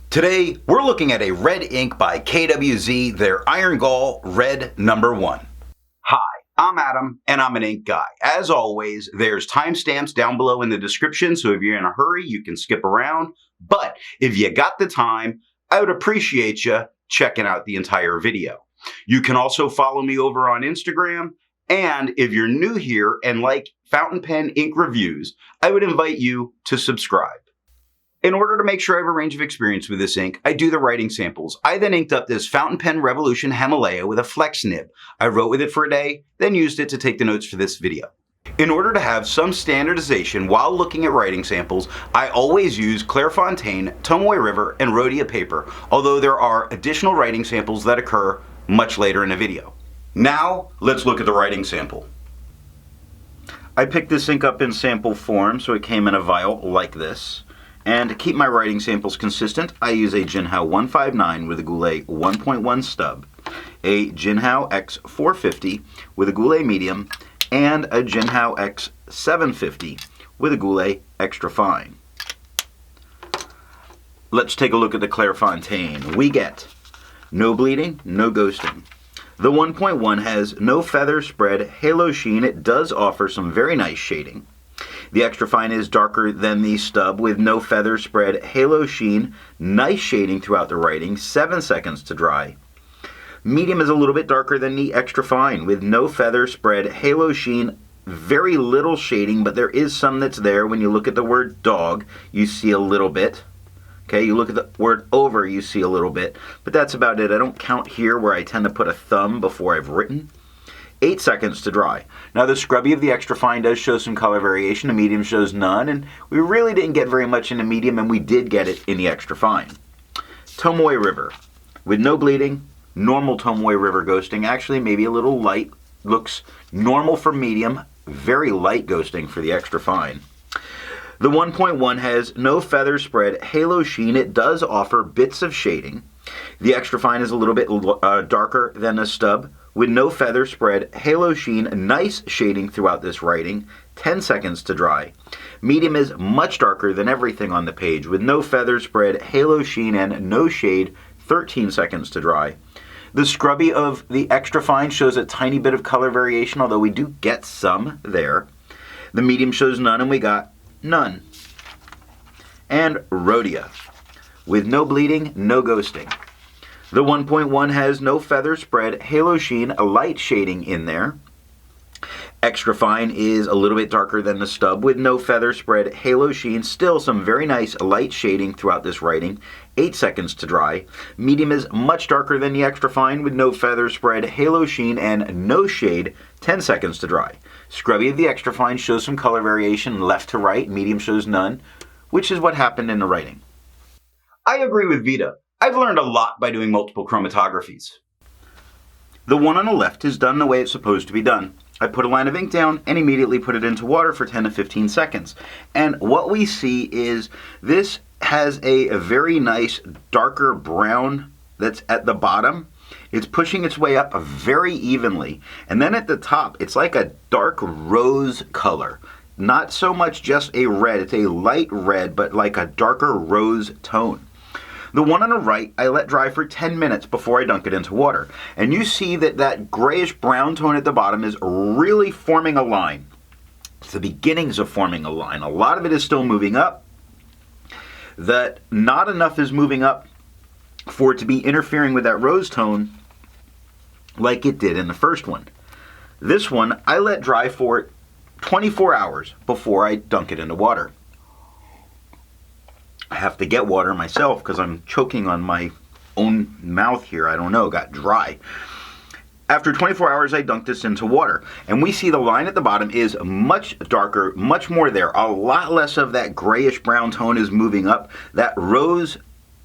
Today, we're looking at a red ink by KWZ, their Iron Gall Red #1. Hi, I'm Adam, and I'm an ink guy. As always, there's timestamps down below in the description, so if you're in a hurry, you can skip around. But if you got the time, I would appreciate you checking out the entire video. You can also follow me over on Instagram, and if you're new here and like fountain pen ink reviews, I would invite you to subscribe. In order to make sure I have a range of experience with this ink, I do the writing samples. I then inked up this Fountain Pen Revolution Himalaya with a flex nib. I wrote with it for a day, then used it to take the notes for this video. In order to have some standardization while looking at writing samples, I always use Clairfontaine, Tomoe River, and Rhodia paper, although there are additional writing samples that occur much later in the video. Now, let's look at the writing sample. I picked this ink up in sample form, so it came in a vial like this. And to keep my writing samples consistent, I use a Jinhao 159 with a Goulet 1.1 stub, a Jinhao X450 with a Goulet medium, and a Jinhao X750 with a Goulet extra fine. Let's take a look at the Clairfontaine. We get no bleeding, no ghosting. The 1.1 has no feather spread, halo sheen. It does offer some very nice shading. The extra fine is darker than the stub with no feather spread, halo sheen, nice shading throughout the writing, 7 seconds to dry. Medium is a little bit darker than the extra fine with no feather spread, halo sheen, very little shading, but there is some that's there. When you look at the word dog, you see a little bit. Okay, you look at the word over, you see a little bit, but that's about it. I don't count here where I tend to put a thumb before I've written. 8 seconds to dry. Now the scrubby of the extra fine does show some color variation. The medium shows none, and we really didn't get very much in the medium, and we did get it in the extra fine. Tomoe River, with no bleeding, normal Tomoe River ghosting, actually maybe a little light, looks normal for medium, very light ghosting for the extra fine. The 1.1 has no feather spread, halo sheen. It does offer bits of shading. The extra fine is a little bit darker than the stub, with no feather spread, halo sheen, nice shading throughout this writing, 10 seconds to dry. Medium is much darker than everything on the page, with no feather spread, halo sheen, and no shade, 13 seconds to dry. The scrubby of the extra fine shows a tiny bit of color variation, although we do get some there. The medium shows none, and we got none. And Rhodia, with no bleeding, no ghosting. The 1.1 has no feather spread, halo sheen, a light shading in there. Extra fine is a little bit darker than the stub with no feather spread, halo sheen, still some very nice light shading throughout this writing. 8 seconds to dry. Medium is much darker than the extra fine with no feather spread, halo sheen, and no shade. 10 seconds to dry. Scrubby of the extra fine shows some color variation left to right. Medium shows none, which is what happened in the writing. I agree with Vita. I've learned a lot by doing multiple chromatographies. The one on the left is done the way it's supposed to be done. I put a line of ink down and immediately put it into water for 10 to 15 seconds. And what we see is this has a very nice darker brown that's at the bottom. It's pushing its way up very evenly. And then at the top, it's like a dark rose color. Not so much just a red, it's a light red, but like a darker rose tone. The one on the right, I let dry for 10 minutes before I dunk it into water. And you see that that grayish brown tone at the bottom is really forming a line. It's the beginnings of forming a line. A lot of it is still moving up. That not enough is moving up for it to be interfering with that rose tone like it did in the first one. This one, I let dry for 24 hours before I dunk it into water. I have to get water myself because I'm choking on my own mouth here. I don't know, got dry. After 24 hours, I dunked this into water. And we see the line at the bottom is much darker, much more there. A lot less of that grayish brown tone is moving up. That rose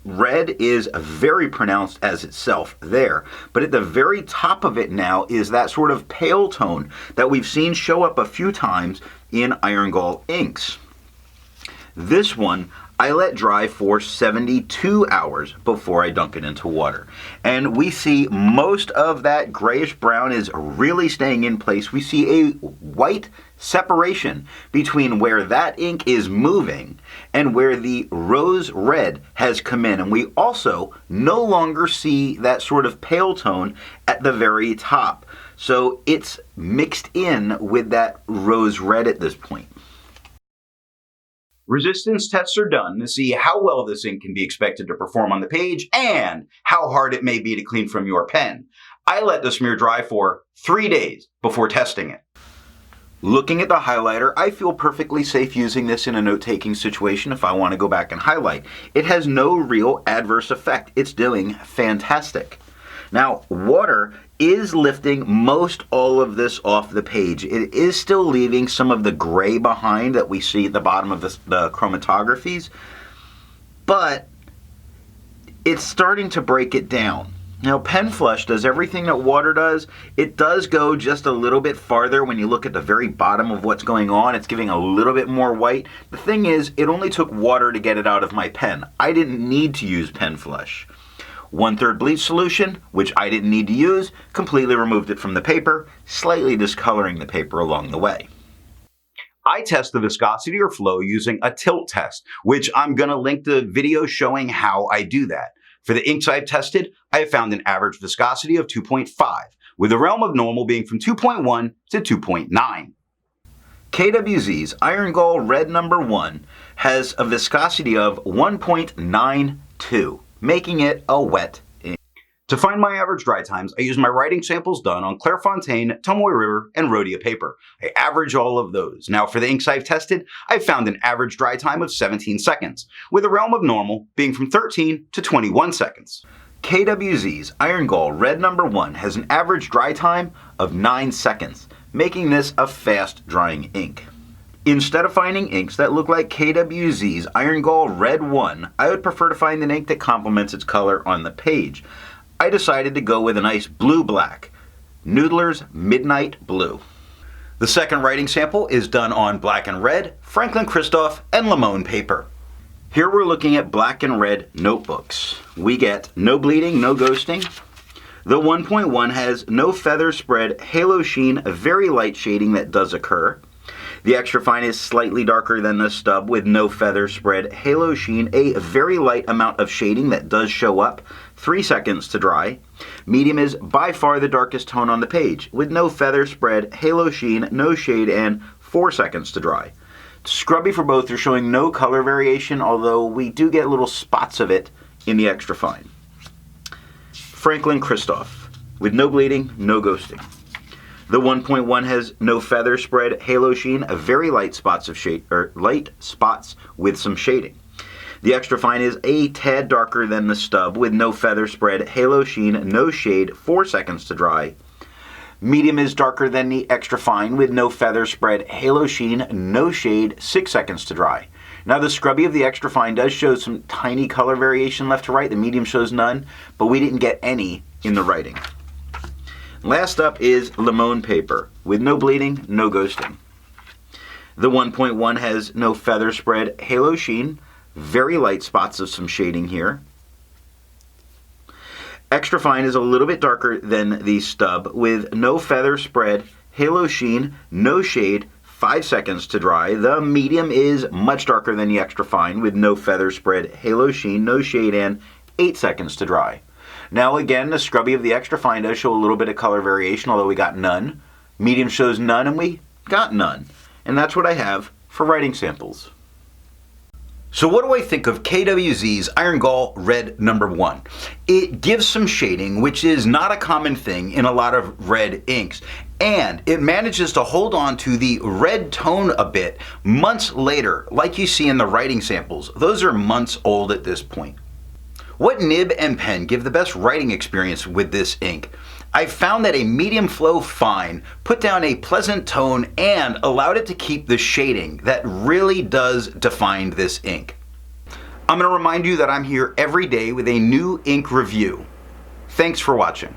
red is very pronounced as itself there. But at the very top of it now is that sort of pale tone that we've seen show up a few times in Iron Gall inks. This one I let dry for 72 hours before I dunk it into water. And we see most of that grayish brown is really staying in place. We see a white separation between where that ink is moving and where the rose red has come in. And we also no longer see that sort of pale tone at the very top. So it's mixed in with that rose red at this point. Resistance tests are done to see how well this ink can be expected to perform on the page and how hard it may be to clean from your pen. I let the smear dry for 3 days before testing it. Looking at the highlighter, I feel perfectly safe using this in a note-taking situation if I want to go back and highlight. It has no real adverse effect. It's doing fantastic. Now, water is lifting most all of this off the page. It is still leaving some of the gray behind that we see at the bottom of the chromatographies, but it's starting to break it down. Now, Pen Flush does everything that water does. It does go just a little bit farther when you look at the very bottom of what's going on. It's giving a little bit more white. The thing is, it only took water to get it out of my pen. I didn't need to use Pen Flush. 1/3 bleach solution, which I didn't need to use, completely removed it from the paper, slightly discoloring the paper along the way. I test the viscosity or flow using a tilt test, which I'm going to link the video showing how I do that. For the inks I've tested, I have found an average viscosity of 2.5, with the realm of normal being from 2.1 to 2.9. KWZ's Iron Gall Red No. 1 has a viscosity of 1.92. making it a wet ink. To find my average dry times, I use my writing samples done on Clairfontaine, Tomoe River, and Rhodia paper. I average all of those. Now for the inks I've tested, I've found an average dry time of 17 seconds, with a realm of normal being from 13 to 21 seconds. KWZ's Iron Gall Red No. 1 has an average dry time of 9 seconds, making this a fast drying ink. Instead of finding inks that look like KWZ's Iron Gall Red 1, I would prefer to find an ink that complements its color on the page. I decided to go with a nice blue-black, Noodler's Midnight Blue. The second writing sample is done on black and red, Franklin Christoph, and Limone paper. Here we're looking at black and red notebooks. We get no bleeding, no ghosting. The 1.1 has no feather spread, halo sheen, a very light shading that does occur. The extra fine is slightly darker than the stub with no feather spread, halo sheen, a very light amount of shading that does show up, 3 seconds to dry. Medium is by far the darkest tone on the page with no feather spread, halo sheen, no shade, and 4 seconds to dry. Scrubby for both are showing no color variation, although we do get little spots of it in the extra fine. Franklin Christoph with no bleeding, no ghosting. The 1.1 has no feather spread, halo sheen, a very light spots of shade, or light spots with some shading. The extra fine is a tad darker than the stub with no feather spread, halo sheen, no shade, 4 seconds to dry. Medium is darker than the extra fine with no feather spread, halo sheen, no shade, 6 seconds to dry. Now the scrubby of the extra fine does show some tiny color variation left to right. The medium shows none, but we didn't get any in the writing. Last up is Limone paper with no bleeding, no ghosting. The 1.1 has no feather spread, halo sheen, very light spots of some shading here. Extra fine is a little bit darker than the stub with no feather spread, halo sheen, no shade, 5 seconds to dry. The medium is much darker than the extra fine with no feather spread, halo sheen, no shade, and 8 seconds to dry. Now again, the scrubby of the extra fine does show a little bit of color variation, although we got none. Medium shows none, and we got none. And that's what I have for writing samples. So what do I think of KWZ's Iron Gall Red No. 1? It gives some shading, which is not a common thing in a lot of red inks, and it manages to hold on to the red tone a bit months later, like you see in the writing samples. Those are months old at this point. What nib and pen give the best writing experience with this ink? I found that a medium flow fine put down a pleasant tone and allowed it to keep the shading that really does define this ink. I'm going to remind you that I'm here every day with a new ink review. Thanks for watching.